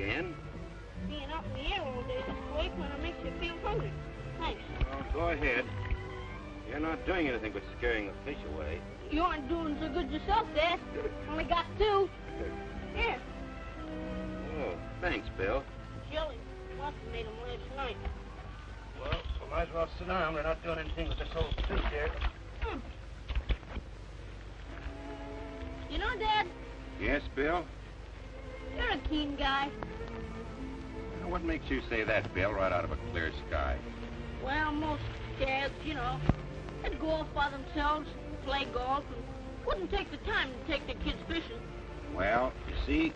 again. Being up in the air all day this way kind of makes you feel hungry. Thanks. Well, go ahead. You're not doing anything but scaring the fish away. You aren't doing so good yourself, Dad. Only got 2. Here. Oh, thanks, Bill. Jelly. Must have made them last night. Well, we might as well sit down. We're not doing anything with this whole fish here. You know, Dad, Yes, Bill? you're a keen guy. Now, what makes you say that, Bill, right out of a clear sky? Well, most dads, they'd go off by themselves, play golf, and wouldn't take the time to take their kids fishing. Well, you see,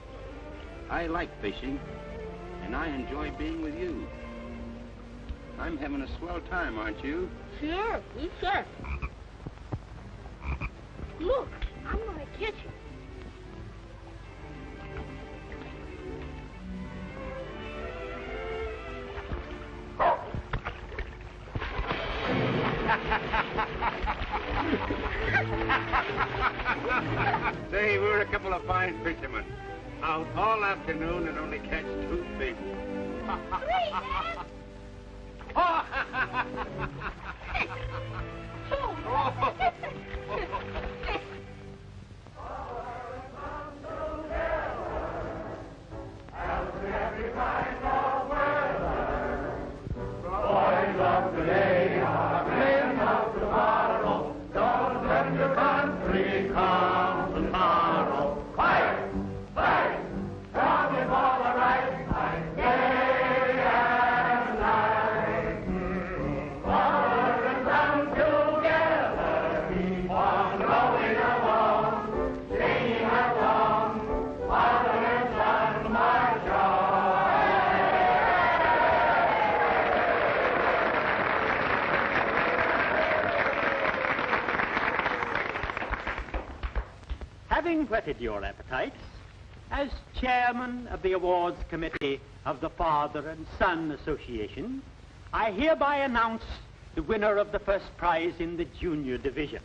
I like fishing, and I enjoy being with you. I'm having a swell time, aren't you? Sure, you sure. Look, I'm gonna catch you. Say, we're a couple of fine fishermen. Out all afternoon and only catch 2 fish. Boys of today are men of tomorrow. Don't let your country come to sorrow. Fight, fight, strong and all the right, fight day and night. Forward and down together, keep on going along, singing along, father and son march on. Having whetted your appetites, as chairman of the awards committee of the Father and Son Association, I hereby announce the winner of the first prize in the junior division.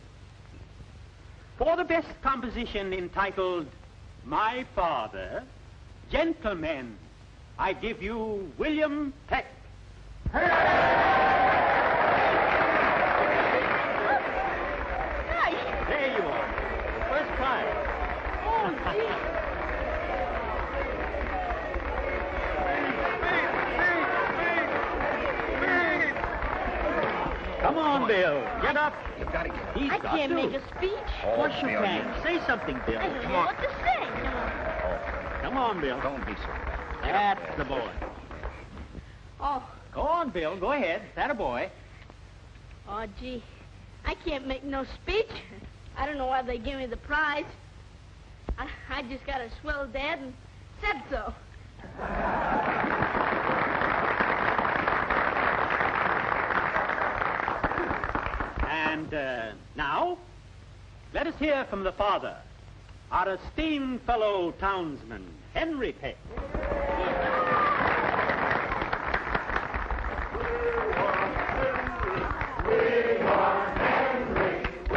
For the best composition entitled My Father, gentlemen, I give you William Peck. There you are. First prize. Come on, Bill. Get up. You gotta get up. He's I got can't to. make a speech. Of course you Bill, can. Say something, Bill. I don't Come know on. what to say. Come on, Bill. Don't be so bad. That's the boy. Oh, Go on, Bill. Go ahead. That a boy. oh, gee. I can't make no speech. I don't know why they give me the prize. I just got a swell dad and said so. And now, let us hear from the father, our esteemed fellow townsman, Henry Peck.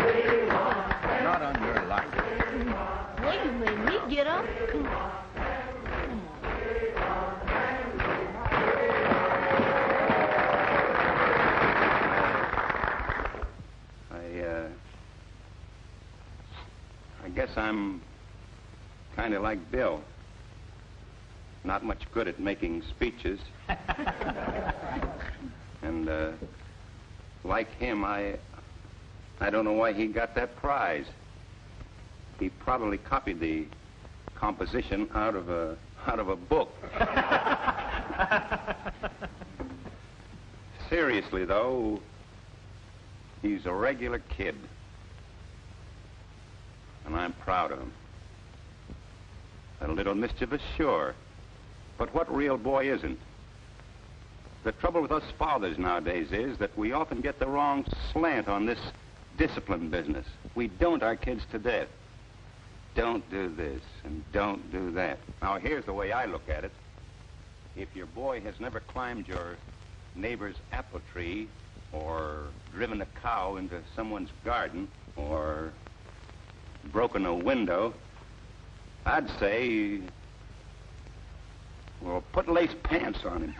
Not on your life. Well, you made me get up. I guess I'm kind of like Bill. Not much good at making speeches. And like him, I don't know why he got that prize. He probably copied the composition out of a book. Seriously, though, he's a regular kid. And I'm proud of him. A little mischievous, sure. But what real boy isn't? The trouble with us fathers nowadays is that we often get the wrong slant on this discipline business. We don't our kids to death. Don't do this and don't do that. Now, here's the way I look at it. If your boy has never climbed your neighbor's apple tree or driven a cow into someone's garden or broken a window, I'd say Well, put lace pants on him.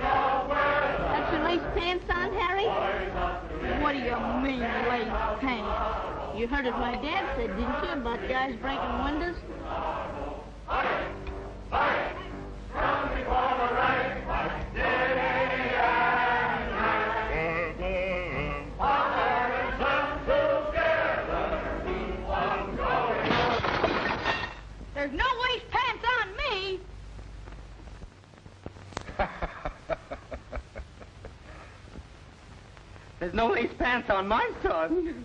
That's your lace pants on, Harry? What do you mean, lace pants? You heard what my dad said, didn't you, about guys breaking windows? There's no lace pants on me! There's no lace pants on my son.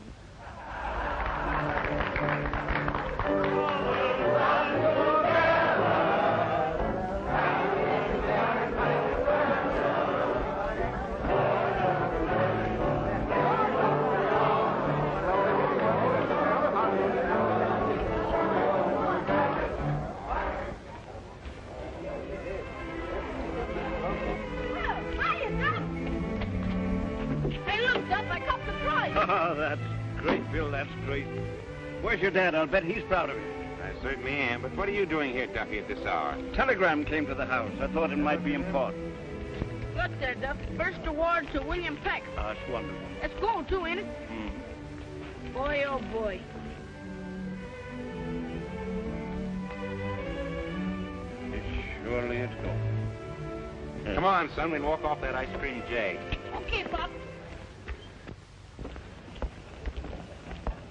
Oh, that's great, Bill, that's great. Where's your dad? I'll bet he's proud of you. I certainly am. But what are you doing here, Duffy, at this hour? Telegram came to the house. I thought it might be important. Look there, Duff. First award to William Peck. Oh, that's wonderful. That's gold, too, ain't it? Boy, oh, boy. Surely it's gold. Come on, son. We'll walk off that ice cream J. Okay, Pop.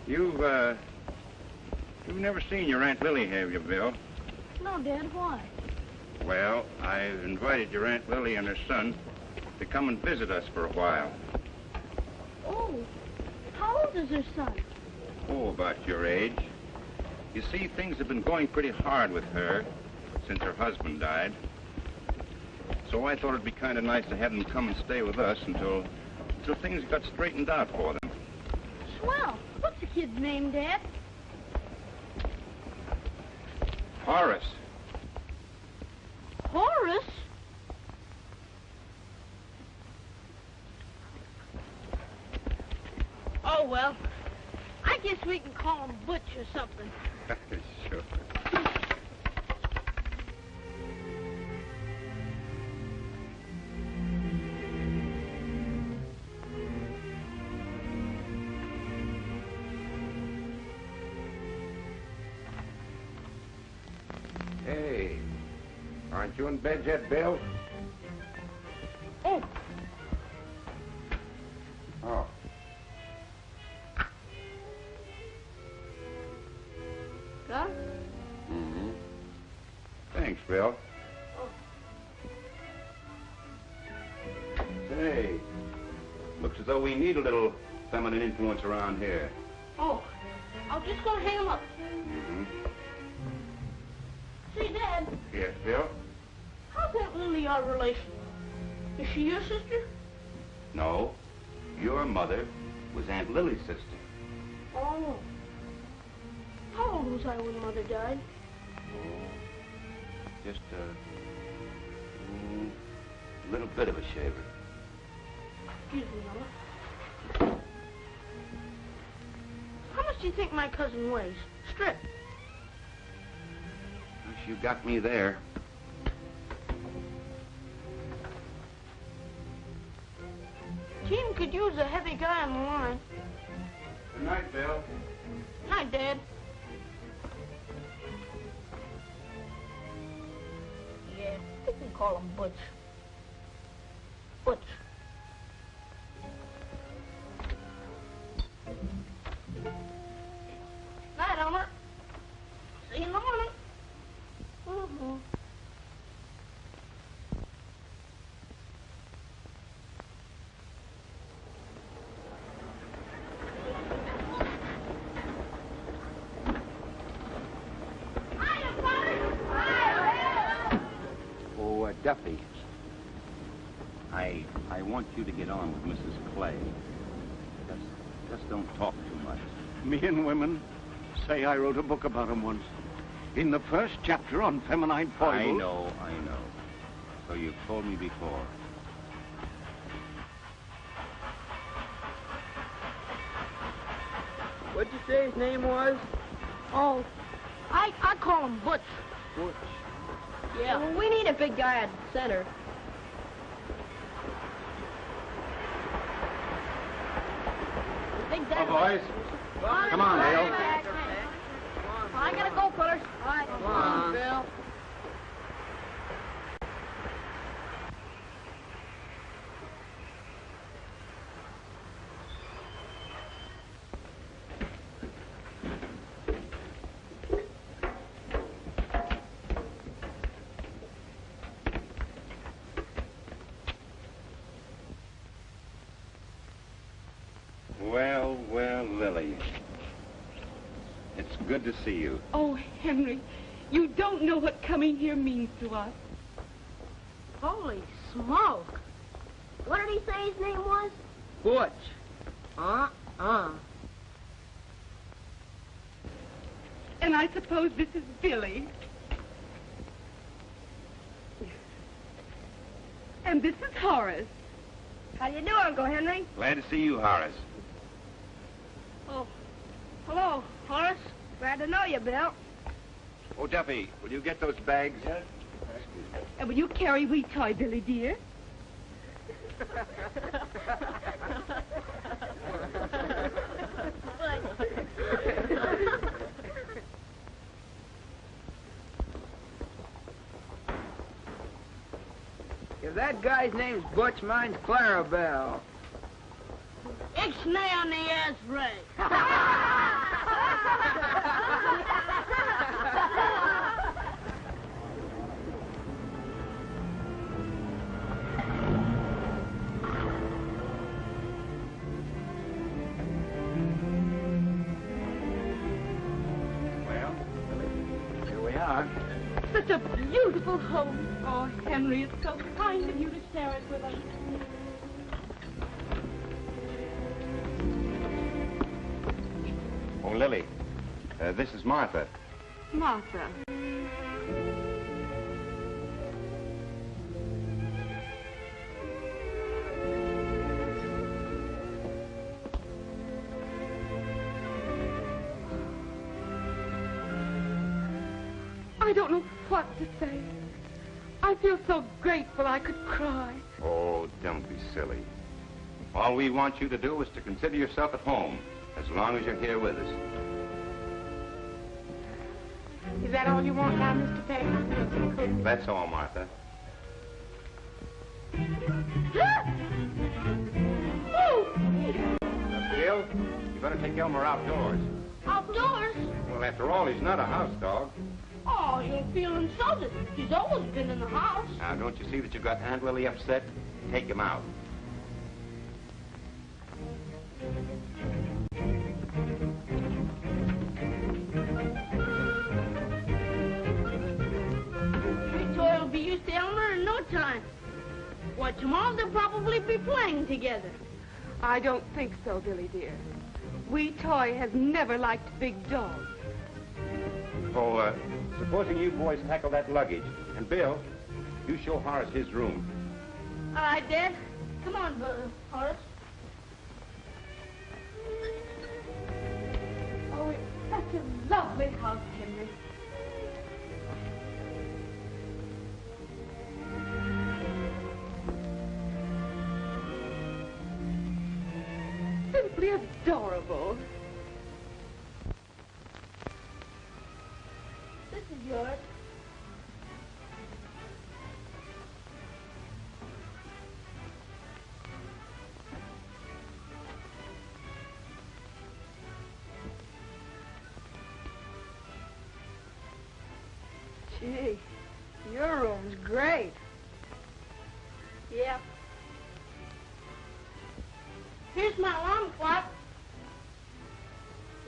You've never seen your Aunt Lily, have you, Bill? No, Dad, why? Well, I've invited your Aunt Lily and her son to come and visit us for a while. Oh, how old is her son? Oh, about your age. You see, things have been going pretty hard with her since her husband died. So I thought it'd be kind of nice to have them come and stay with us until things got straightened out for them. Swell. What's the kid's name, Dad? Horace. Horace? Oh, well, I guess we can call him Butch or something. Sure. Hey, aren't you in bed yet, Bill? Oh, Oh. Gus? Mm-hmm. Thanks, Bill. Say, looks as though we need a little feminine influence around here. Oh, I was just gonna hang him up. Mm-hmm. Say, Dad, Yes, Bill? how's Aunt Lily our relation? Is she your sister? No. Your mother was Aunt Lily's sister. Oh. How old was I when Mother died? Just a little bit of a shaver. Excuse me, Mama. How much do you think my cousin weighs? Strip. Wish you got me there. Team could use a heavy guy on the line. Good night, Bill. Night, Dad. Yeah, we can call him Butch. Butch. Night, Elmer. See you in the morning. Mm-hmm. Oh, Duffy. I want you to get on with Mrs. Clay. Just don't talk too much. Me and women say I wrote a book about 'em once. In the first chapter on feminine foibles. I know. So you've told me before. What'd you say his name was? Oh, I call him Butch. Butch. Yeah. Well, we need a big guy at the center. Big Oh, boys. Come on, Bill. I gotta go, fellas. All right. Come on, Bill. Well, well, Lily. It's good to see you. Oh, Henry, you don't know what coming here means to us. Holy smoke. What did he say his name was? Butch. And I suppose this is Billy. And this is Horace. How do you do, Uncle Henry? Glad to see you, Horace. Oh, hello, Horace. Glad to know you, Bill. Oh, Duffy, will you get those bags? And will you carry wee toy, Billy dear? If that guy's name's Butch, mine's Clarabelle. Ixnay on the ass ray. Well, here we are. Such a beautiful home. Oh, Henry, it's so kind of you to share it with us. Oh, Lily, this is Martha. Martha. I don't know what to say. I feel so grateful I could cry. Oh, don't be silly. All we want you to do is to consider yourself at home, as long as you're here with us. Is that all you want now, Mr. Peck? That's all, Martha. Bill, you better take Elmer outdoors. Outdoors? Well, after all, he's not a house dog. Oh, you'll feel insulted. He's always been in the house. Now, don't you see that you've got Aunt Lily upset? Take him out. Your toy will be used to Elmer in no time. Why, tomorrow they'll probably be playing together. I don't think so, Billy dear. Wee Toy has never liked big dogs. Oh, supposing you boys tackle that luggage. And Bill, you show Horace his room. All right, Dad. Come on, Horace. Oh, it's such a lovely house, Henry. Simply adorable. This is yours. Gee, your room's great. Yeah. Here's my alarm clock.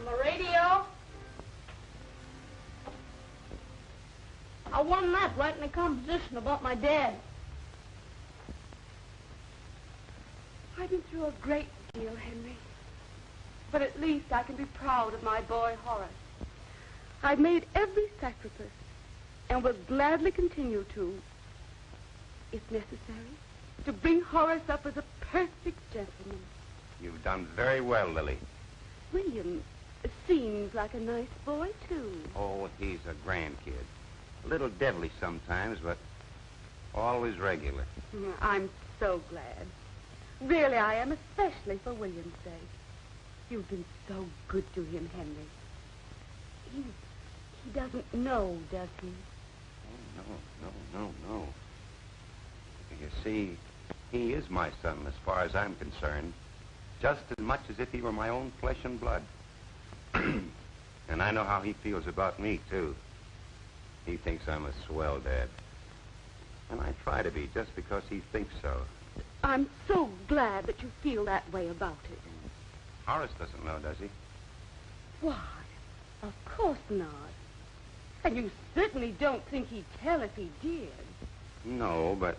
My radio. I won that right in the composition about my dad. I've been through a great deal, Henry. But at least I can be proud of my boy, Horace. I've made every sacrifice and will gladly continue to. if necessary, to bring Horace up as a perfect gentleman. You've done very well, Lily. William seems like a nice boy, too. Oh, he's a grand kid. A little deadly sometimes, but always regular. I'm so glad. Really, I am, especially for William's sake. You've been so good to him, Henry. He doesn't know, does he? Oh, no. You see, he is my son as far as I'm concerned, just as much as if he were my own flesh and blood. And I know how he feels about me, too. He thinks I'm a swell dad. And I try to be just because he thinks so. I'm so glad that you feel that way about it. Horace doesn't know, does he? Why, of course not. And you certainly don't think he'd tell if he did. No, but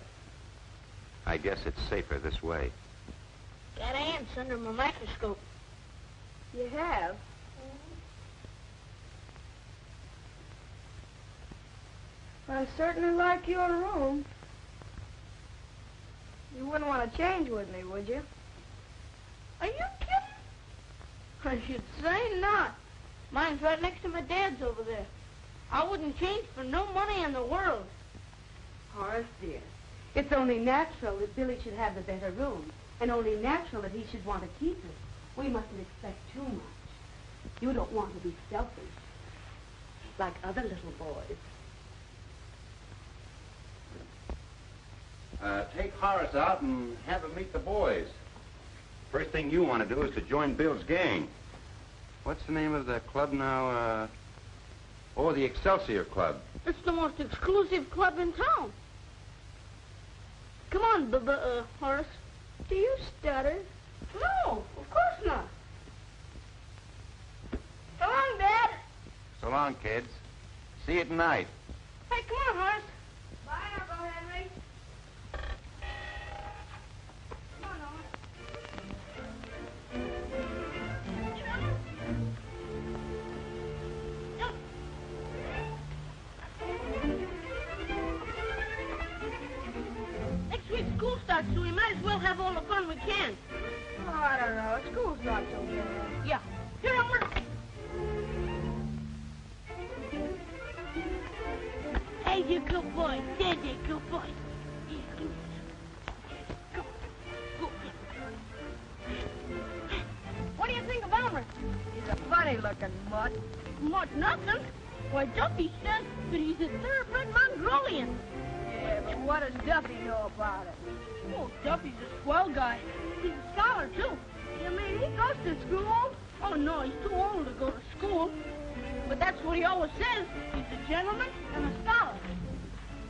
I guess it's safer this way. Got ants under my microscope. You have? I certainly like your room. You wouldn't want to change with me, would you? Are you kidding? I should say not. Mine's right next to my dad's over there. I wouldn't change for no money in the world. Horace, dear, it's only natural that Billy should have the better room, and only natural that he should want to keep it. We mustn't expect too much. You don't want to be selfish, like other little boys. Take Horace out and have him meet the boys. First thing you want to do is to join Bill's gang. What's the name of the club now? Oh, the Excelsior Club. It's the most exclusive club in town. Come on, Horace. Do you stutter? No, of course not. So long, Dad. So long, kids. See you tonight. Hey, come on, Horace. Bye, Uncle Henry. Come on, Horace. Next week school starts, so we might as well have all the fun we can. Oh, I don't know. School's not so bad. Yeah. Here, Elmer. Hey, you good boy. There, you good boy. Yeah, give me this. Go. Go. What do you think of Elmer? He's a funny-looking mutt. Much nothing. Why, Duffy says that he's a thoroughbred Mongolian. Yeah, but what does Duffy know about it? Oh, Duffy's a swell guy. He's a scholar, too. You mean he goes to school? Oh, no, he's too old to go to school. But that's what he always says. He's a gentleman and a scholar.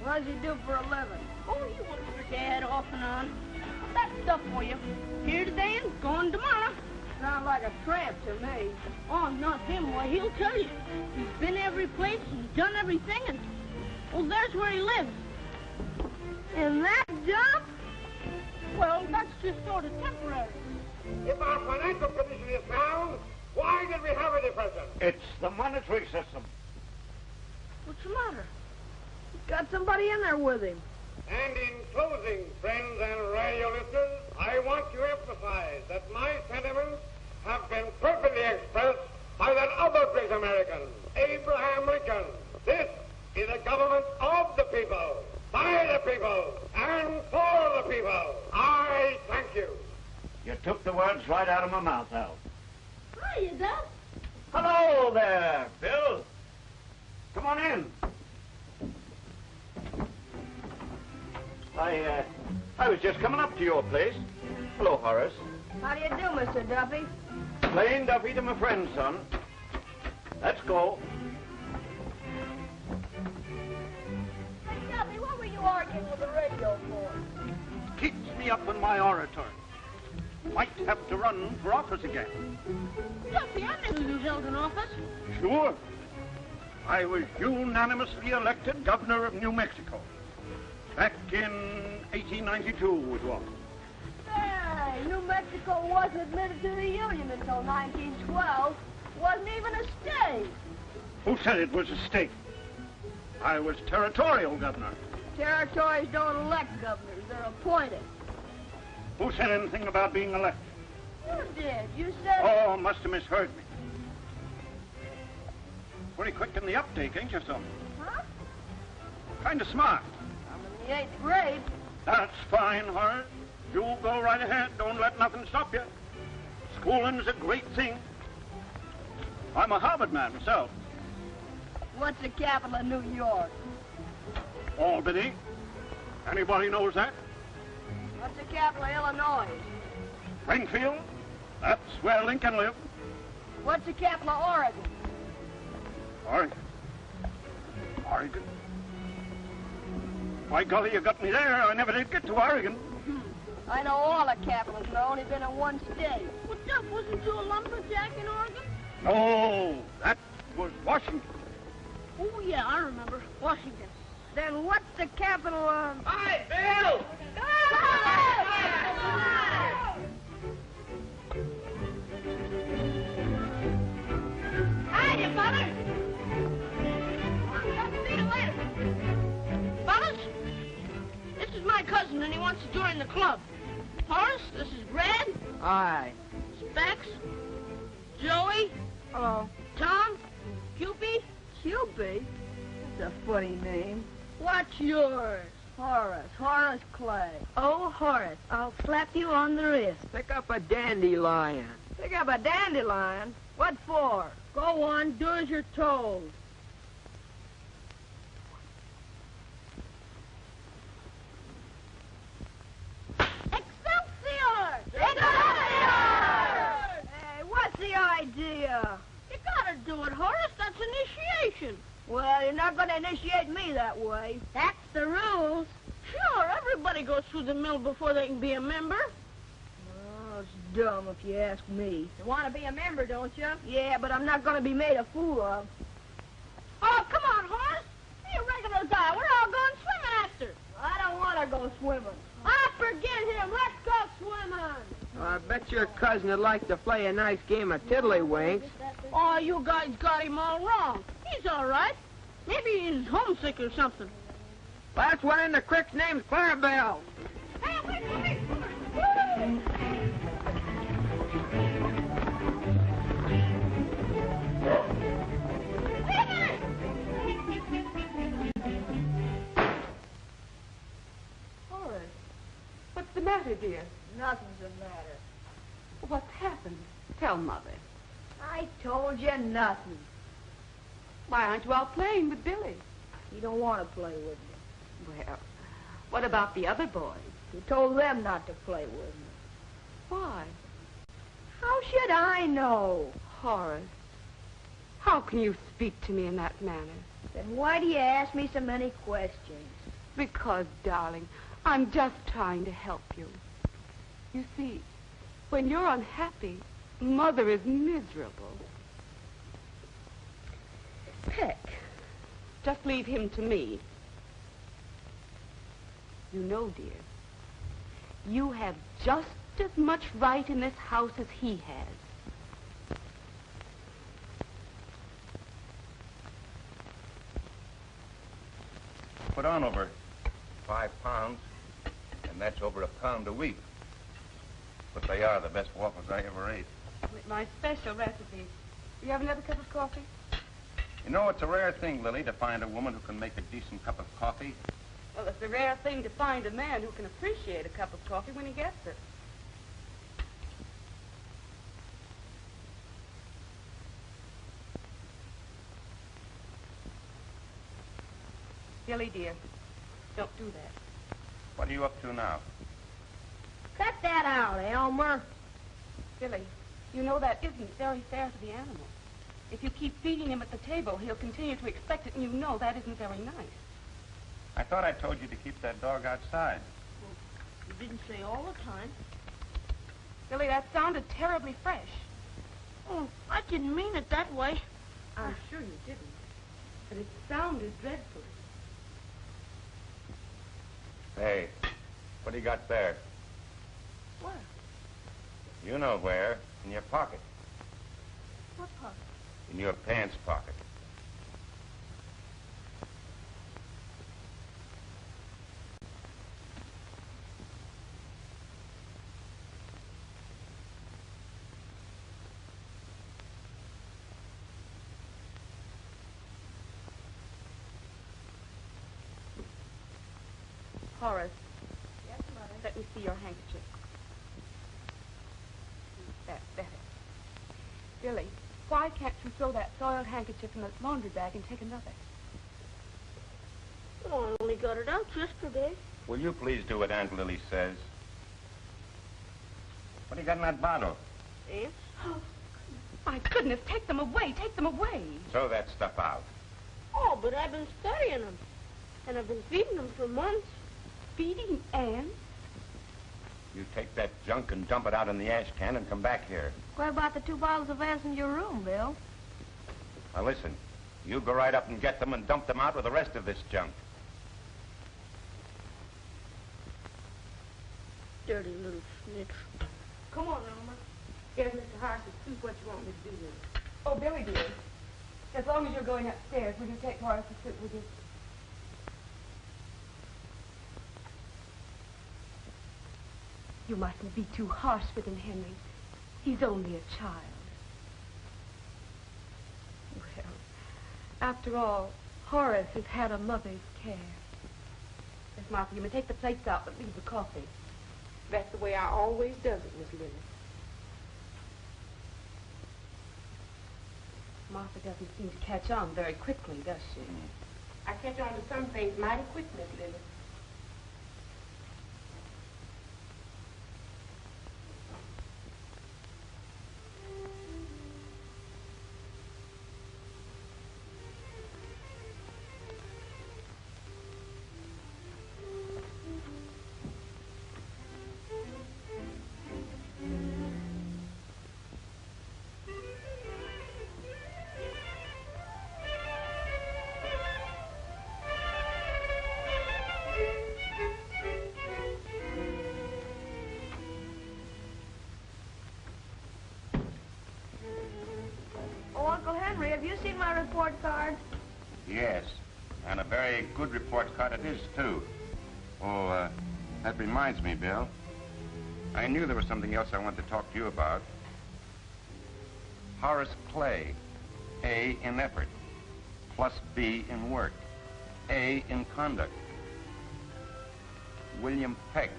What does he do for a living? Oh, he works for Dad off and on. That's stuff for you. Here today and gone tomorrow. Sounds like a tramp to me. Oh, not him. Why, he'll tell you. He's been every place and done everything, and, well, there's where he lives. In that dump? Well, that's just sort of temporary. If our financial condition is sound, why did we have a depression? It's the monetary system. What's the matter? He's got somebody in there with him. And in closing, friends and radio listeners, I want to emphasize that my sentiments have been perfectly expressed by that other great American, Abraham Lincoln. This is a government of the people, by the people, and for the people. I thank you. You took the words right out of my mouth, Al. Hiya, Dad. Hello there, Bill. Come on in. I was just coming up to your place. Hello, Horace. How do you do, Mr. Duffy? Plain Duffy to my friend, son. Let's go. Hey, Duffy, what were you arguing with the radio for? Keeps me up in my oratory. Might have to run for office again. Duffy, I never knew you held an office. Sure. I was unanimously elected governor of New Mexico. Back in 1892 it was. Hey, New Mexico wasn't admitted to the Union until 1912. Wasn't even a state. Who said it was a state? I was territorial governor. Territories don't elect governors. They're appointed. Who said anything about being elected? You did. You said... Oh, must have misheard me. Pretty quick in the uptake, ain't you, son? Huh? Kind of smart. I'm in the 8th grade. That's fine, Horace. You go right ahead. Don't let nothing stop you. Schooling's a great thing. I'm a Harvard man myself. What's the capital of New York? Albany. Anybody knows that? What's the capital of Illinois? Springfield. That's where Lincoln lived. What's the capital of Oregon? Oregon. Oregon. By golly, you got me there. I never did get to Oregon. I know all the capitals, but I've only been in one state. What's up? Wasn't you a lumberjack in Oregon? No, that was Washington. Oh, yeah, I remember. Washington. Then what's the capital of... Hi, Bill! Hiya, Father. See you later. Fellas, this is my cousin, and he wants to join the club. Horace, this is Brad. Aye. Specs. Joey. Hello. Tom. Cupid. Cupid? That's a funny name. What's yours? Horace. Horace Clay. Oh, Horace, I'll slap you on the wrist. Pick up a dandelion. Pick up a dandelion? What for? Go on, do as you're told. Excelsior! Excelsior! Hey, what's the idea? You gotta do it, Horace. That's initiation. Well, you're not going to initiate me that way. That's the rules. Sure, everybody goes through the mill before they can be a member. Oh, it's dumb if you ask me. You want to be a member, don't you? Yeah, but I'm not going to be made a fool of. Oh, come on, Horace. Be a regular guy. We're all going swimming after. I don't want to go swimming. Ah, forget him. Let's go swimming. I bet your cousin would like to play a nice game of tiddlywinks. Oh, you guys got him all wrong. He's all right. Maybe he's homesick or something. Last one in the creek's name's Clarabelle. Hey, wait. Horace, what's the matter, dear? Nothing's the matter. What's happened? Tell Mother. I told you nothing. Why aren't you out playing with Billy? He don't want to play with me. Well, what about the other boys? He told them not to play with me. Why? How should I know? Horace, how can you speak to me in that manner? Then why do you ask me so many questions? Because, darling, I'm just trying to help you. You see, when you're unhappy, Mother is miserable. Peck, just leave him to me. You know, dear, you have just as much right in this house as he has. Put on over 5 pounds, and that's over a pound a week. But they are the best waffles I ever ate. With my special recipe. You have another cup of coffee? You know, it's a rare thing, Lily, to find a woman who can make a decent cup of coffee. Well, it's a rare thing to find a man who can appreciate a cup of coffee when he gets it. Billy, dear, don't do that. What are you up to now? Cut that out, Elmer. Billy, you know that isn't very fair to the animal. If you keep feeding him at the table, he'll continue to expect it, and you know that isn't very nice. I thought I told you to keep that dog outside. You didn't say all the time. Billy, that sounded terribly fresh. Oh, I didn't mean it that way. I'm sure you didn't. But it sounded dreadful. Hey, what do you got there? What? You know where. In your pocket. What pocket? In your pants pocket. Horace, Yes, Mother. let me see your handkerchief. That's better. Billy, why can't you throw that soiled handkerchief in the laundry bag and take another? Oh, I only got it out yesterday. Will you please do what Aunt Lily says? What do you got in that bottle? Eh? Oh, my goodness, take them away, take them away. Throw that stuff out. Oh, but I've been studying them. And I've been feeding them for months. Feeding ants? You take that junk and dump it out in the ash can and come back here. What about the 2 bottles of ants in your room, Bill? Now listen, you go right up and get them and dump them out with the rest of this junk. Dirty little snitch. Come on, Elmer. Here's Mr. Horace to choose what you want me to do with it. Oh, Billy, dear, as long as you're going upstairs, will you take Horace to sit with you? You mustn't be too harsh with him, Henry. He's only a child. Well, after all, Horace has had a mother's care. Miss Martha, you may take the plates out, but leave the coffee. That's the way I always does it, Miss Lily. Martha doesn't seem to catch on very quickly, does she? I catch on to some things mighty quick, Miss Lily. Uncle Henry, have you seen my report card? Yes, and a very good report card it is, too. Oh, that reminds me, Bill. I knew there was something else I wanted to talk to you about. Horace Clay, A in effort, plus B in work, A in conduct. William Peck,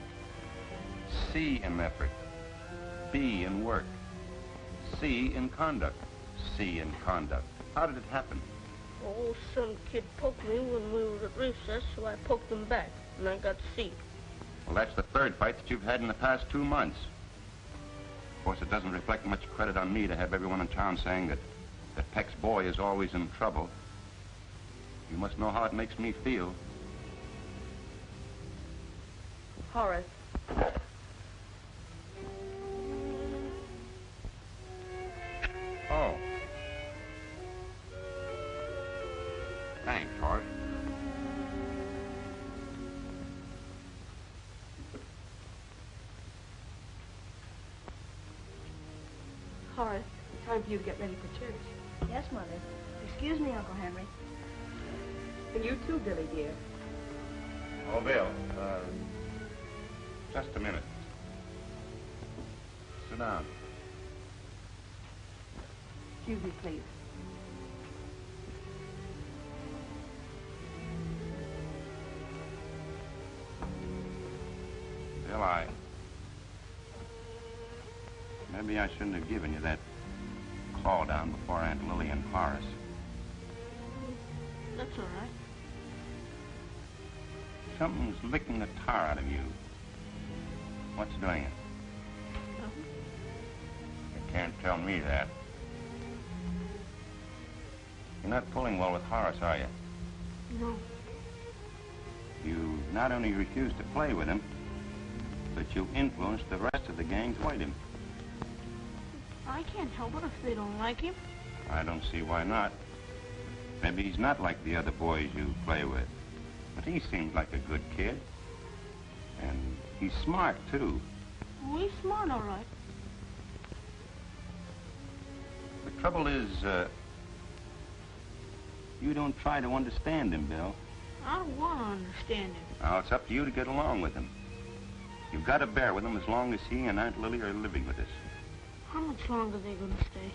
C in effort, B in work, C in conduct, C in conduct. How did it happen? Oh, some kid poked me when we were at recess, so I poked him back, and I got C. Well, that's the third fight that you've had in the past 2 months. Of course, it doesn't reflect much credit on me to have everyone in town saying that Peck's boy is always in trouble. You must know how it makes me feel. Horace. Oh. Thanks, Horace. Horace, it's time for you to get ready for church. Yes, Mother. Excuse me, Uncle Henry. And you too, Billy, dear. Oh, Bill, just a minute. Sit down. Excuse me, please. Bill, maybe I shouldn't have given you that call down before Aunt Lily and Horace. That's all right. Something's licking the tar out of you. What's doing it? Nothing. You can't tell me that. You're not pulling well with Horace, are you? No. You not only refuse to play with him, but you influence the rest of the gang to avoid him. I can't help it if they don't like him. I don't see why not. Maybe he's not like the other boys you play with. But he seems like a good kid. And he's smart, too. Oh, he's smart, all right. The trouble is, you don't try to understand him, Bill. I don't want to understand him. Now, it's up to you to get along with him. You've got to bear with him as long as he and Aunt Lily are living with us. How much longer are they going to stay?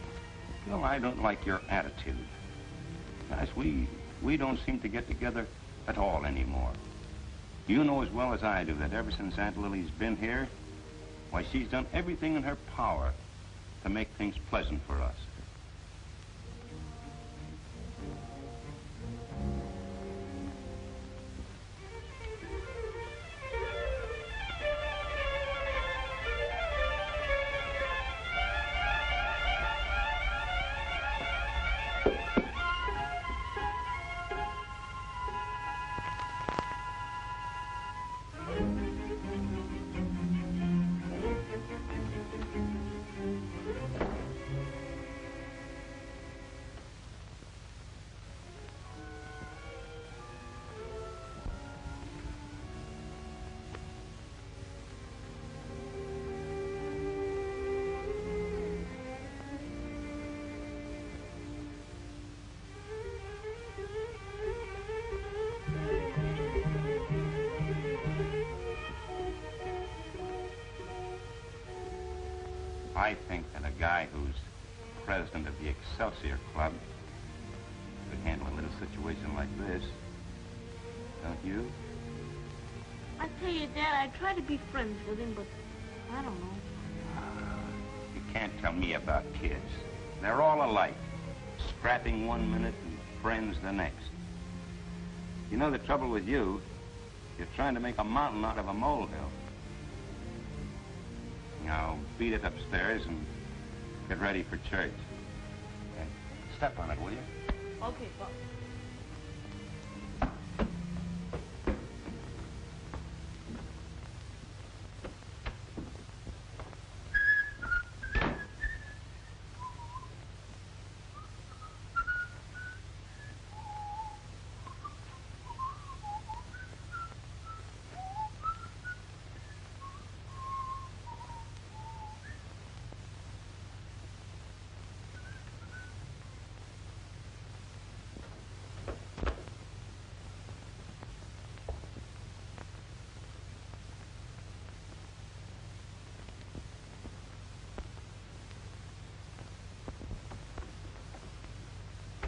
Bill, I don't like your attitude. Guys, we don't seem to get together at all anymore. You know as well as I do that ever since Aunt Lily's been here, why, she's done everything in her power to make things pleasant for us. I think that a guy who's president of the Excelsior Club could handle a little situation like this. Don't you? I tell you, Dad, I try to be friends with him, but I don't know. You can't tell me about kids. They're all alike. Scrapping one minute and friends the next. You know the trouble with you? You're trying to make a mountain out of a molehill. Now, beat it upstairs and get ready for church. Okay. Step on it, will you? Okay, Pop.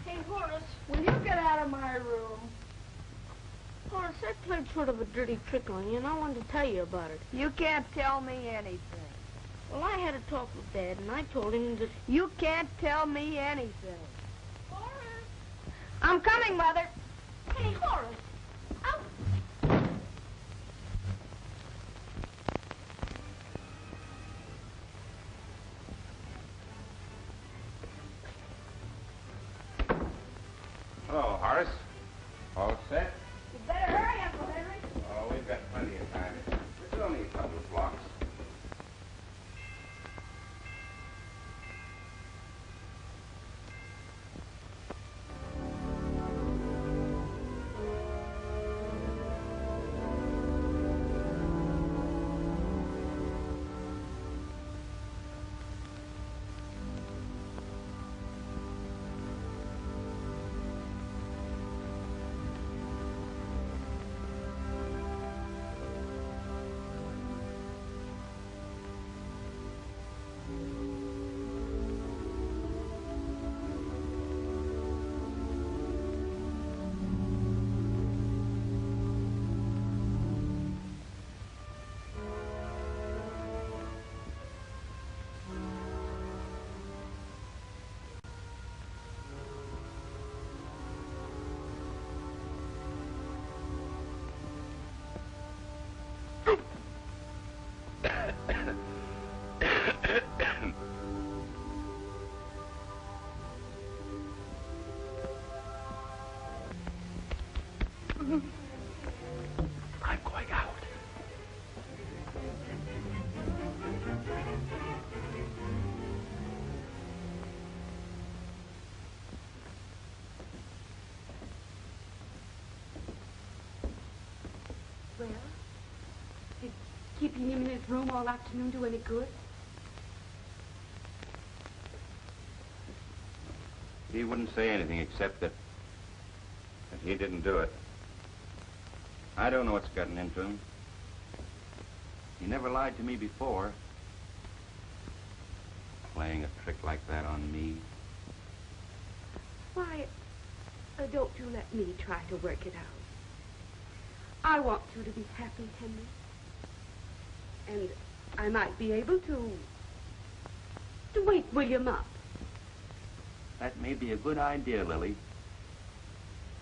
Hey, Horace. Will you get out of my room? Horace, I played sort of a dirty trick on you, and I wanted to tell you about it. You can't tell me anything. Well, I had a talk with Dad, and I told him that... You can't tell me anything. Horace! I'm coming, Mother. Hey, Horace! Out! Hello, Horace. All set? You better hurry, Uncle Henry. Oh, we've got plenty of time. It's only a couple of blocks. I'm going out. Well, did keeping him in his room all afternoon do any good? He wouldn't say anything except that he didn't do it. I don't know what's gotten into him. He never lied to me before. Playing a trick like that on me. Why, don't you let me try to work it out. I want you to be happy, Henry. And I might be able to wake William up. That may be a good idea, Lily.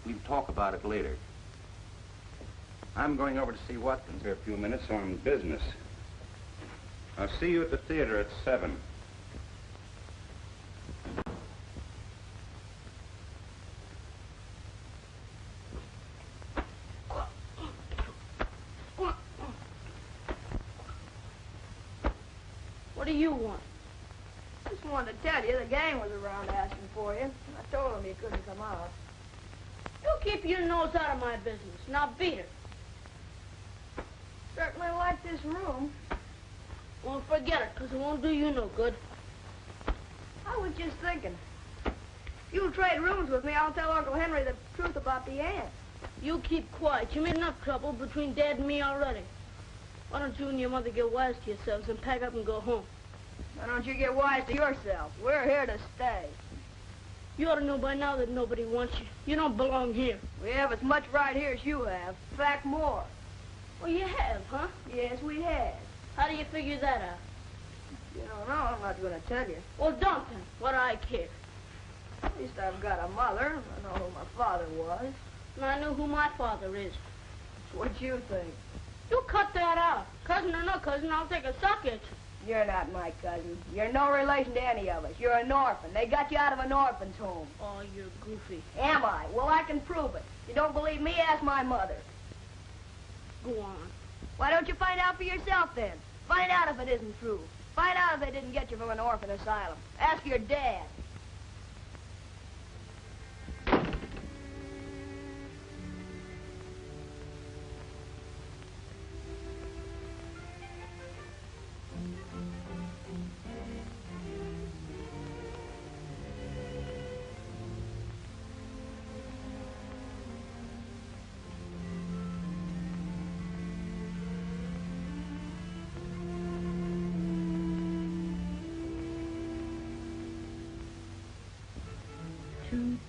We'll talk about it later. I'm going over to see Watkins here a few minutes on business. I'll see you at the theater at 7. What do you want? Just wanted to tell you the gang was around asking for you. I told them you couldn't come out. You keep your nose out of my business. Now beat it. Certainly like this room. Well, forget it, because it won't do you no good. I was just thinking. If you'll trade rooms with me, I'll tell Uncle Henry the truth about the ants. You keep quiet. You made enough trouble between Dad and me already. Why don't you and your mother get wise to yourselves and pack up and go home? Why don't you get wise to yourself? We're here to stay. You ought to know by now that nobody wants you. You don't belong here. We have as much right here as you have. In fact, more. Well, you have, huh? Yes, we have. How do you figure that out? You don't know, I'm not going to tell you. Well, don't then. What do I care? At least I've got a mother. I know who my father was. And I know who my father is. What you think? You cut that out. Cousin or no cousin, I'll take a sock at you. You're not my cousin. You're no relation to any of us. You're an orphan. They got you out of an orphan's home. Oh, you're goofy. Am I? Well, I can prove it. You don't believe me? Ask my mother. Go on. Why don't you find out for yourself, then? Find out if it isn't true. Find out if they didn't get you from an orphan asylum. Ask your dad.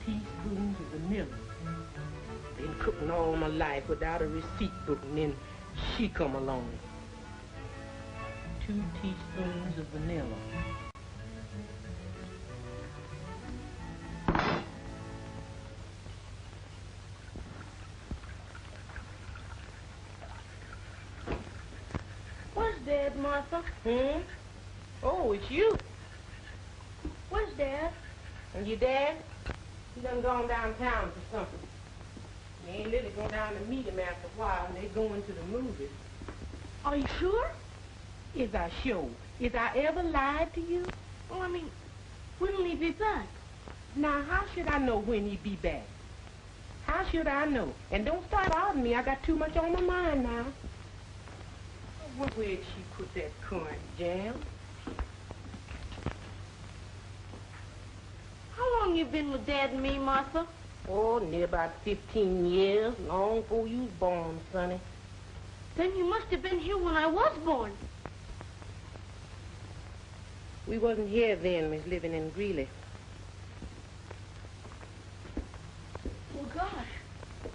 Teaspoons of vanilla. Been cooking all my life without a receipt book, and then she come along. 2 teaspoons of vanilla. Where's Dad, Martha? Oh, it's you. Where's Dad? And your dad? He done gone downtown for something. Me and Lily go down to meet him after a while, and they going to the movies. Are you sure? Is I sure? Is I ever lied to you? Well, I mean, when'll he be back? Now, how should I know when he be back? How should I know? And don't start bothering me. I got too much on my mind now. Where'd she put that currant jam? How long you been with Dad and me, Martha? Oh, near about 15 years, long before you was born, sonny. Then you must have been here when I was born. We wasn't here then. We was living in Greeley. Well, gosh,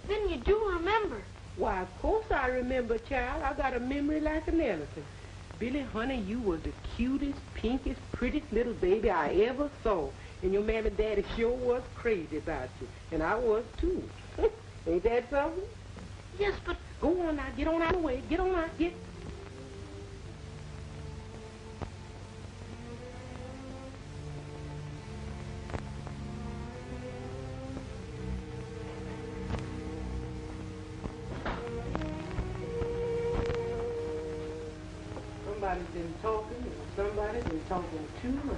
then you do remember. Why, of course I remember, child. I got a memory like an elephant. Billy, honey, you was the cutest, pinkest, prettiest little baby I ever saw. And your mammy and daddy sure was crazy about you. And I was, too. Ain't that something? Yes, but... Go on now. Get on out of the way. Get on out. Get... Somebody's been talking, and somebody's been talking too much.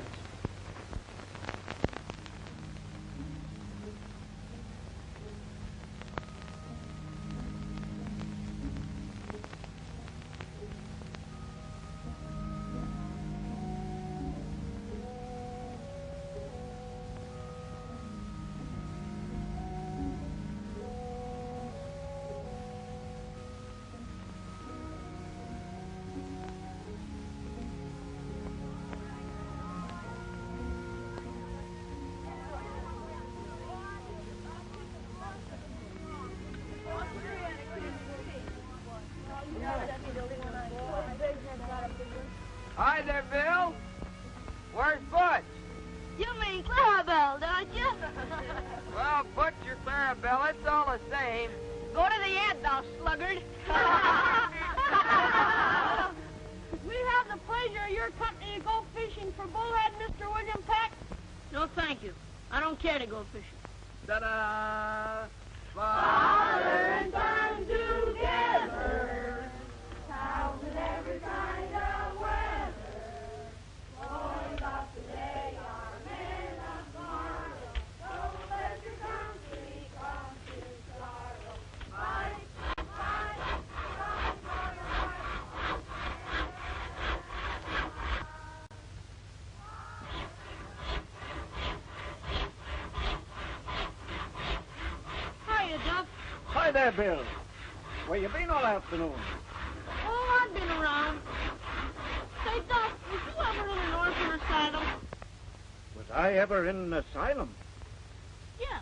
or Clarabelle, it's all the same. Go to the ant, thou sluggard. We have the pleasure of your company to go fishing for bullhead, Mr. William Peck. No, thank you. I don't care to go fishing. Ta-da! Father and son together, towns in every kind of weather. Boys of today are men of tomorrow. Don't let your country come to sorrow. Fight, fight, fight for your Hiya, Duff. Hi there, Bill. Where you been all afternoon? Oh, I've been around. Say, Duff, was you ever in an orphan asylum? Was I ever in an asylum? Yeah.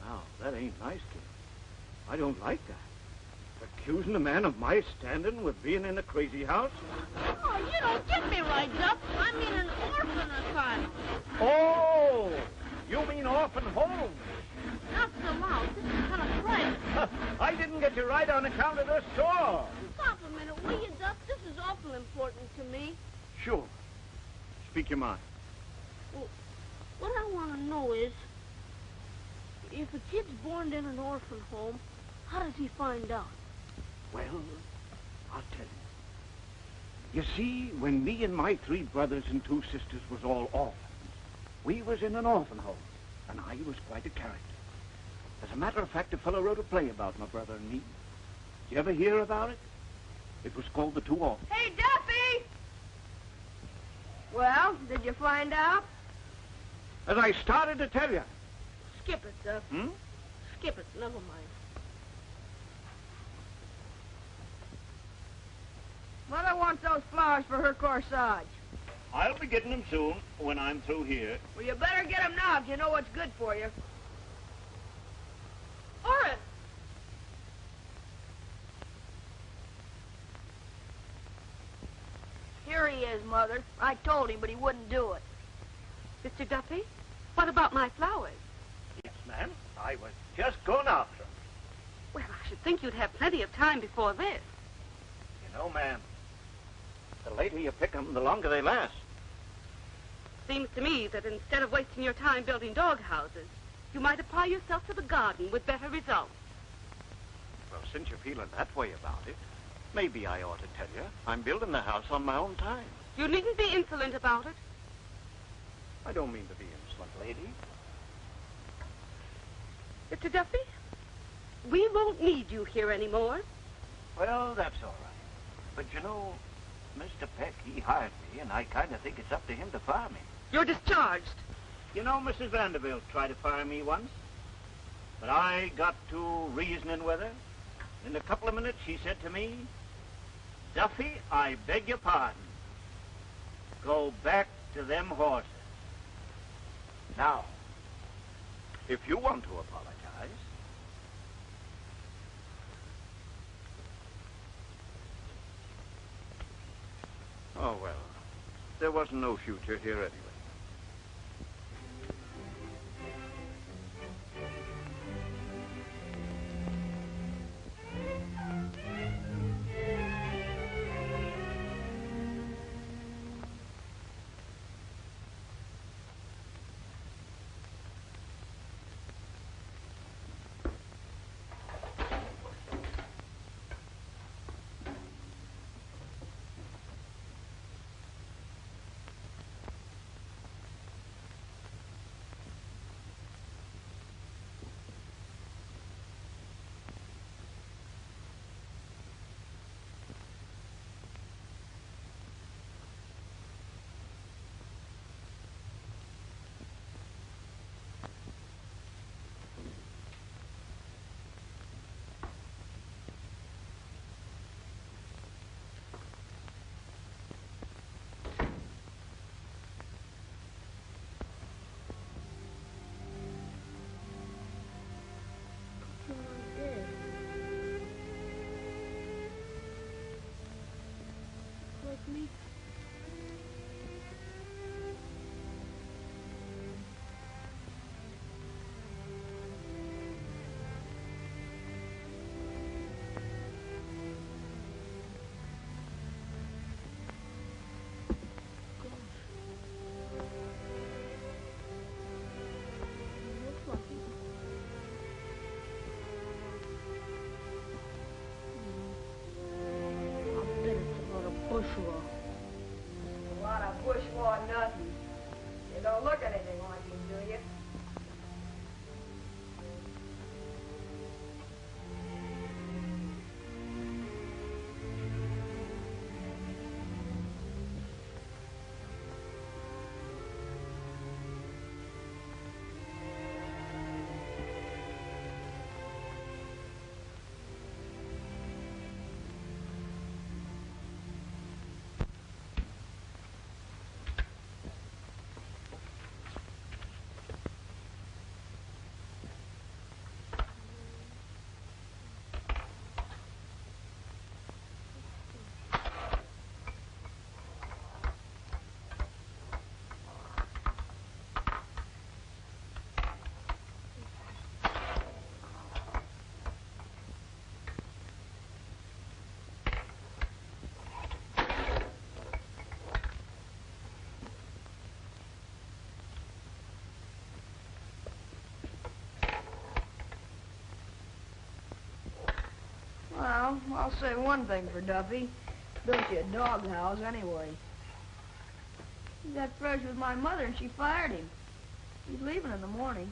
Now, that ain't nice, kid. I don't like that. Accusing a man of my standing with being in a crazy house? Oh, you don't get me right, Duff. I mean an orphan asylum. Oh! You mean orphan home? Not so loud. This is kind of private. I didn't get you right on account of the store. Stop a minute, will you, Duff? This is awful important to me. Sure. Speak your mind. Well, what I want to know is, if a kid's born in an orphan home, how does he find out? Well, I'll tell you. You see, when me and my 3 brothers and 2 sisters was all orphans, we was in an orphan home, and I was quite a character. As a matter of fact, a fellow wrote a play about my brother and me. Did you ever hear about it? It was called The 2 Orphans. Hey, Duffy! Well, did you find out? As I started to tell you. Skip it, Duff. Hmm? Skip it. Never mind. Mother wants those flowers for her corsage. I'll be getting them soon when I'm through here. Well, you better get them now if you know what's good for you. Horace! Here he is, Mother. I told him, but he wouldn't do it. Mr. Duffy, what about my flowers? Yes, ma'am. I was just going after them. Well, I should think you'd have plenty of time before this. You know, ma'am, the later you pick them, the longer they last. Seems to me that instead of wasting your time building dog houses, you might apply yourself to the garden with better results. Well, since you're feeling that way about it, maybe I ought to tell you I'm building the house on my own time. You needn't be insolent about it. I don't mean to be insolent, lady. Mr. Duffy, we won't need you here anymore. Well, that's all right. But you know, Mr. Peck, he hired me, and I kind of think it's up to him to fire me. You're discharged. You know, Mrs. Vanderbilt tried to fire me once, but I got to reasoning with her. In a couple of minutes, she said to me, Duffy, I beg your pardon. Go back to them horses. Now, if you want to apologize. Oh, well, there wasn't no future here anyway. Me? unusual. A lot of bourgeois nothing. You don't look anything like him, do you? Well, I'll say one thing for Duffy. Built you a doghouse anyway. He got fresh with my mother and she fired him. He's leaving in the morning.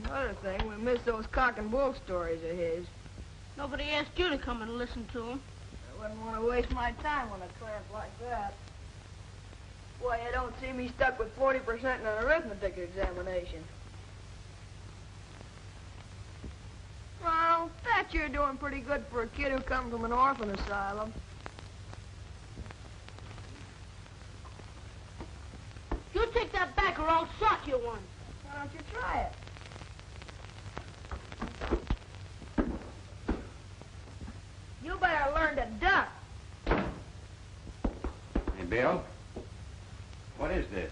Another thing, we missed those cock and bull stories of his. Nobody asked you to come and listen to him. I wouldn't want to waste my time on a tramp like that. Boy, you don't see me stuck with 40% in an arithmetic examination. Well, that you're doing pretty good for a kid who comes from an orphan asylum. You take that back or I'll sock you one. Why don't you try it? You better learn to duck. Hey, Bill. What is this?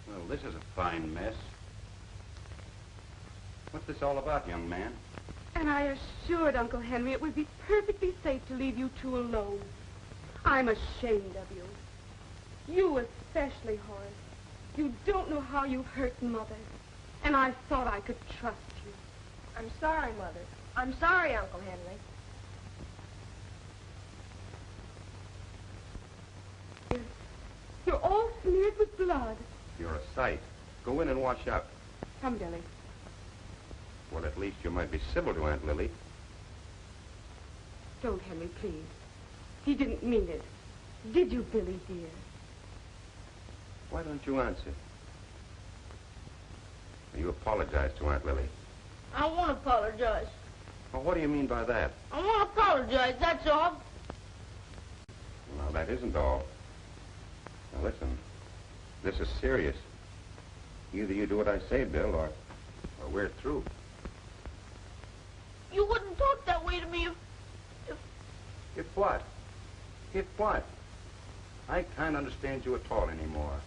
Well, this is a fine mess. What's this all about, young man? And I assured Uncle Henry it would be perfectly safe to leave you two alone. I'm ashamed of you. You especially, Horace. You don't know how you've hurt Mother. And I thought I could trust you. I'm sorry, Mother. I'm sorry, Uncle Henry. You're all smeared with blood. You're a sight. Go in and wash up. Come, Billy. Well, at least you might be civil to Aunt Lily. Don't, Henry, please. He didn't mean it. Did you, Billy, dear? Why don't you answer? You apologize to Aunt Lily. I won't apologize. Well, what do you mean by that? I won't apologize, that's all. Well, that isn't all. Now, listen. This is serious. Either you do what I say, Bill, or we're through. You wouldn't talk that way to me if... If what? If what? I can't understand you at all anymore.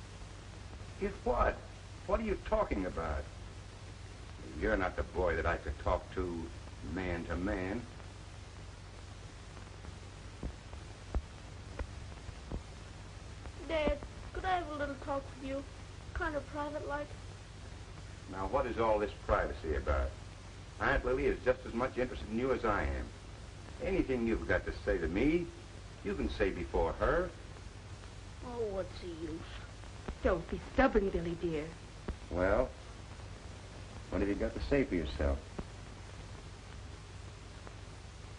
If what? What are you talking about? You're not the boy that I could talk to man to man. Dad, could I have a little talk with you? Kind of private-like? Now, what is all this privacy about? Aunt Lily is just as much interested in you as I am. Anything you've got to say to me, you can say before her. Oh, what's the use? Don't be stubborn, Billy, dear. Well, what have you got to say for yourself?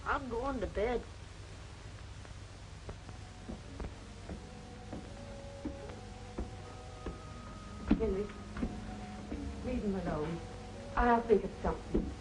I'm going to bed. Henry, leave him alone. I'll think of something.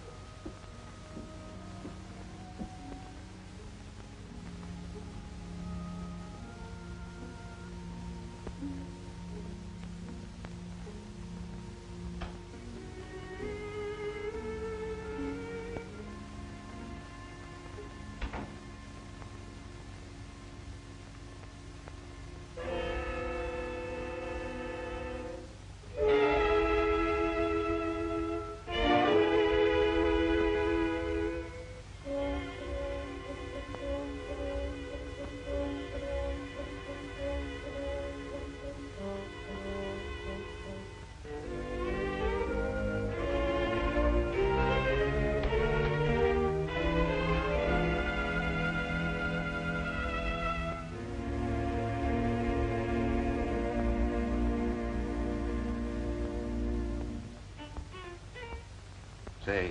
Say,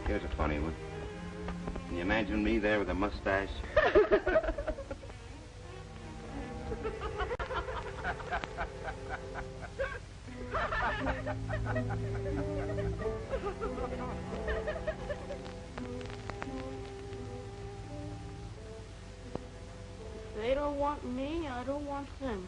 here's a funny one. Can you imagine me there with a mustache? If they don't want me, I don't want them.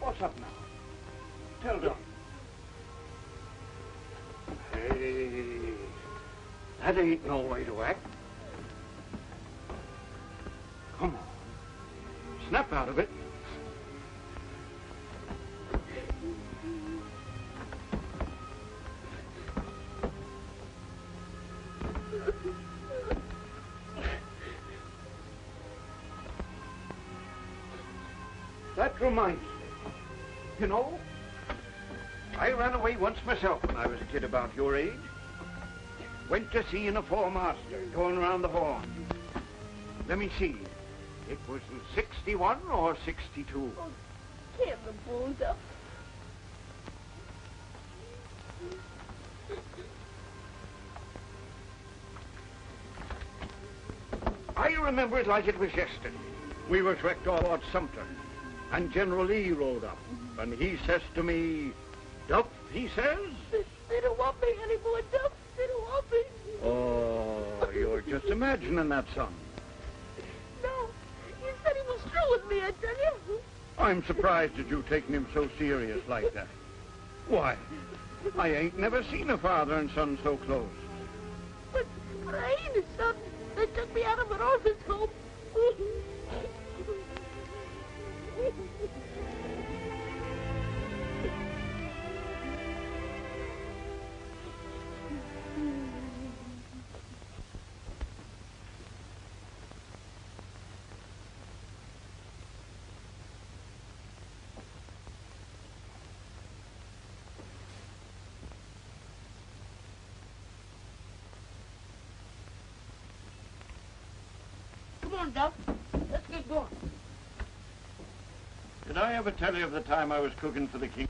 What's up now? Tell Doc. Hey, that ain't no way to act. Come on. Snap out of it. That reminds me. You know, I ran away once myself when I was a kid about your age. Went to see an master going around the horn. Let me see. It was in 61 or 62. Oh, can't the bones up. I remember it like it was yesterday. We were trekked toward Sumter, and General Lee rode up, and he says to me, "Duff," he says. They don't want me anymore, Duff. They don't want me. Oh, you're just imagining that, son. No, he said he was through with me, I tell you. I'm surprised at you taking him so serious like that. Why, I ain't never seen a father and son so close. But I ain't his son. They Oh, there's hope. Come on, Duff. Let's get going. Did I ever tell you of the time I was cooking for the king?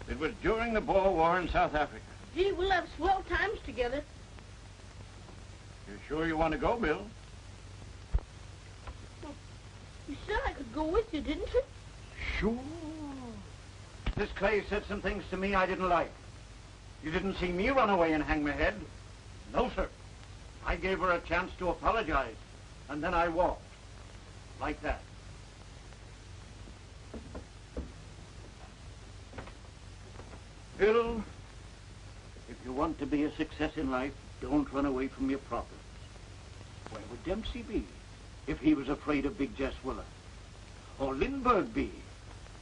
It was during the Boer War in South Africa. Gee, we'll have swell times together. You sure you want to go, Bill? You said I could go with you, didn't you? Sure. This Clay said some things to me I didn't like. You didn't see me run away and hang my head. No, sir. I gave her a chance to apologize, and then I walked. Like that. Bill, if you want to be a success in life, don't run away from your problems. Where would Dempsey be if he was afraid of Big Jess Willer? Or Lindbergh be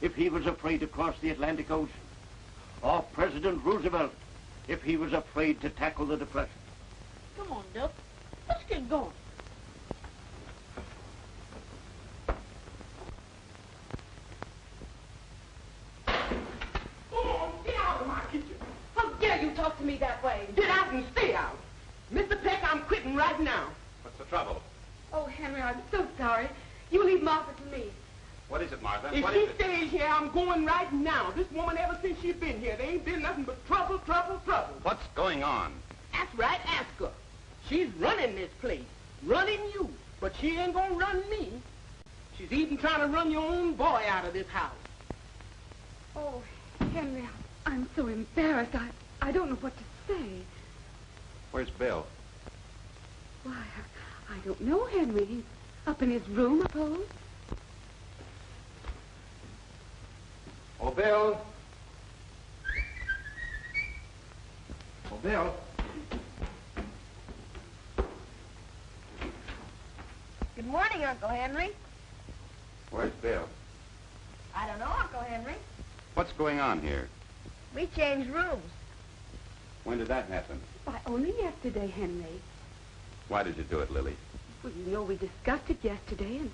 if he was afraid to cross the Atlantic Ocean? Or President Roosevelt if he was afraid to tackle the Depression? Come on, Duff. Let's get going. Oh, get out of my kitchen. How dare you talk to me that way? Get out and stay out. Mr. Peck, I'm quitting right now. What's the trouble? Oh, Henry, I'm so sorry. You leave Martha to me. What is it, Martha? If What she is it? stays here, I'm going right now. This woman, ever since she's been here, there ain't been nothing but trouble, trouble, trouble. What's going on? That's right, ask her. She's running this place, running you, but she ain't gonna run me. She's even trying to run your own boy out of this house. Oh, Henry, I'm so embarrassed. I don't know what to say. Where's Bill? Why, I don't know, Henry. He's up in his room, I suppose. Oh, Bill. Oh, Bill. Good morning, Uncle Henry. Where's Bill? I don't know, Uncle Henry. What's going on here? We changed rooms. When did that happen? Why, only yesterday, Henry. Why did you do it, Lily? Well, you know, we discussed it yesterday, and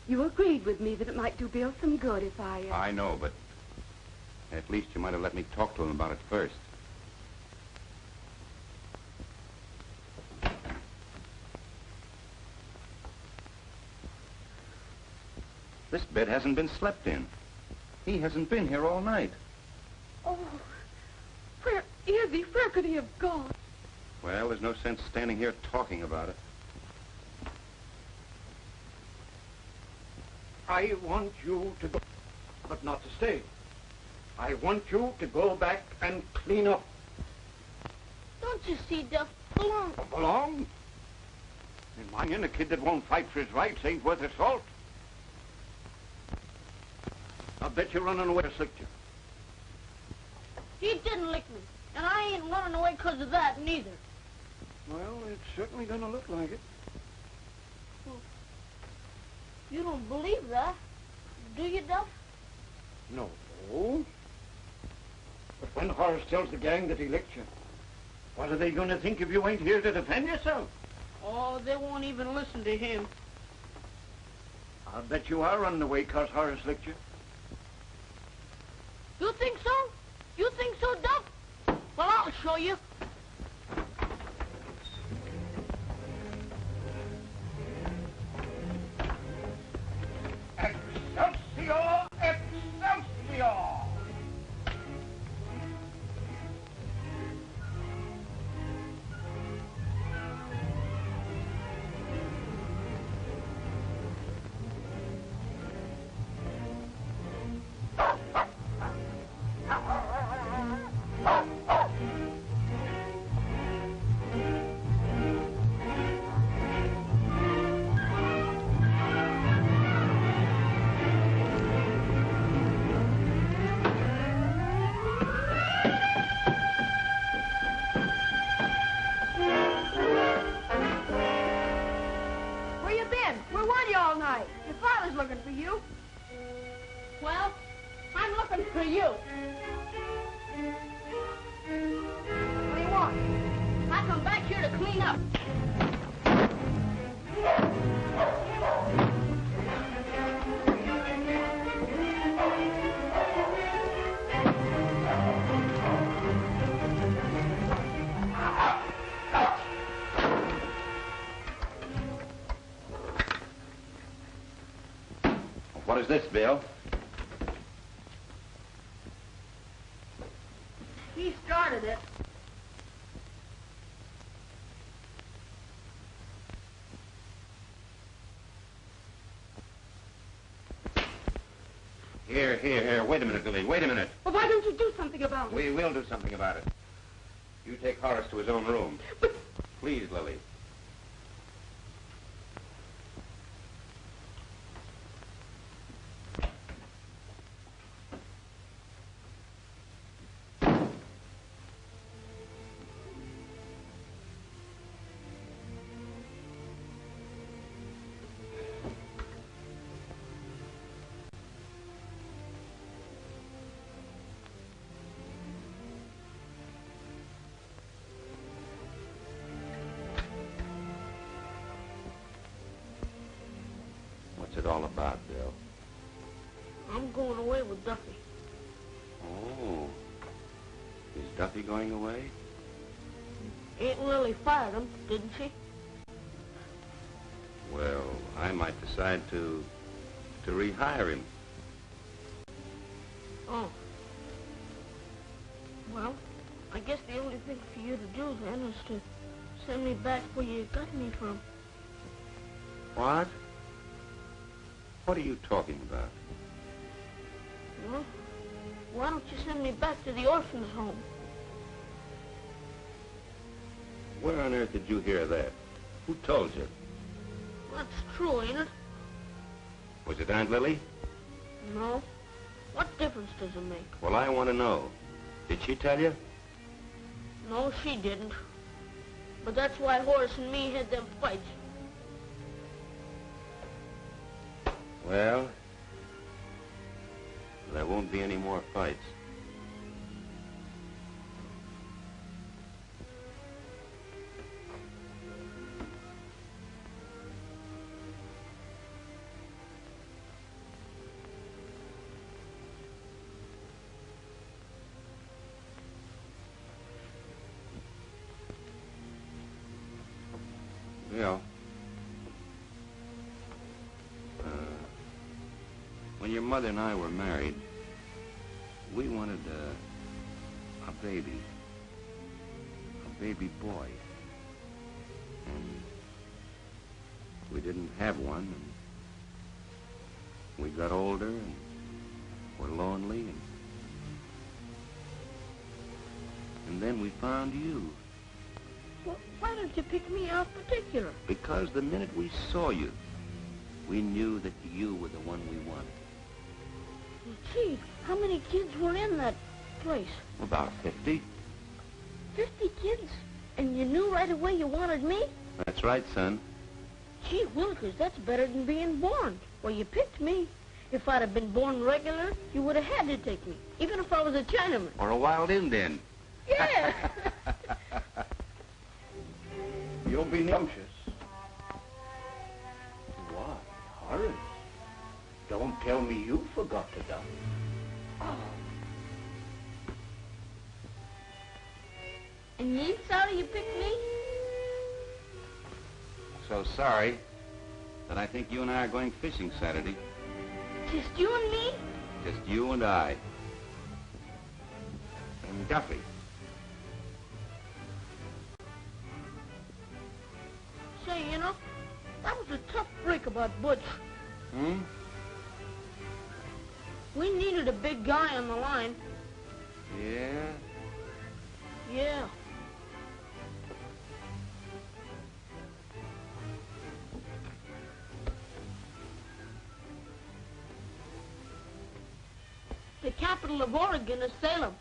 you agreed with me that it might do Bill some good if I... I know, but at least you might have let me talk to him about it first. This bed hasn't been slept in. He hasn't been here all night. Oh, where is he? Where could he have gone? Well, there's no sense standing here talking about it. I want you to go, but not to stay. I want you to go back and clean up. Don't you see, Duff? Belong. Belong? In my inn, a kid that won't fight for his rights ain't worth his salt. I'll bet you're running away to slick you. He didn't lick me, and I ain't running away because of that, neither. Well, it's certainly gonna look like it. You don't believe that, do you, Duff? No. But when Horace tells the gang that he licked you, what are they gonna think if you ain't here to defend yourself? Oh, they won't even listen to him. I'll bet you are running away 'cause Horace licked you. You think so? You think so, Duff? Well, I'll show you. Excelsior! Excelsior! looking for you. Well, I'm looking for you. What do you want? I come back here to clean up. What is this, Bill? He started it. Here. Wait a minute, Billy. Wait a minute. Well, why don't you do something about it? We will do something about it. You take Horace to his own room. But... Please, Lily. What's it all about, Bill? I'm going away with Duffy. Oh. Is Duffy going away? Aunt Lily fired him, didn't she? Well, I might decide to rehire him. Oh. Well, I guess the only thing for you to do then is to send me back where you got me from. What? What are you talking about? Well, why don't you send me back to the orphan's home? Where on earth did you hear that? Who told you? That's true, ain't it? Was it Aunt Lily? No. What difference does it make? Well, I want to know. Did she tell you? No, she didn't. But that's why Horace and me had them fights. Well, there won't be any more fights. Bill, when your mother and I were married, we wanted a baby boy. And we didn't have one, and we got older and were lonely, and then we found you. Well, why don't you pick me out particular? Because the minute we saw you, we knew that you were the one we wanted. Well, gee, how many kids were in that place? About 50. 50 kids? And you knew right away you wanted me? That's right, son. Gee willikers, that's better than being born. Well, you picked me. If I'd have been born regular, you would have had to take me, even if I was a Chinaman. Or a wild Indian. Yeah. You'll be anxious. What, Horace? Don't tell me you forgot to dump. Oh. And you ain't sorry you picked me? So sorry that I think you and I are going fishing Saturday. Just you and me? Just you and I. And Duffy. Say, you know, that was a tough break about Butch. Hmm? We needed a big guy on the line. Yeah? Yeah. The capital of Oregon is Salem.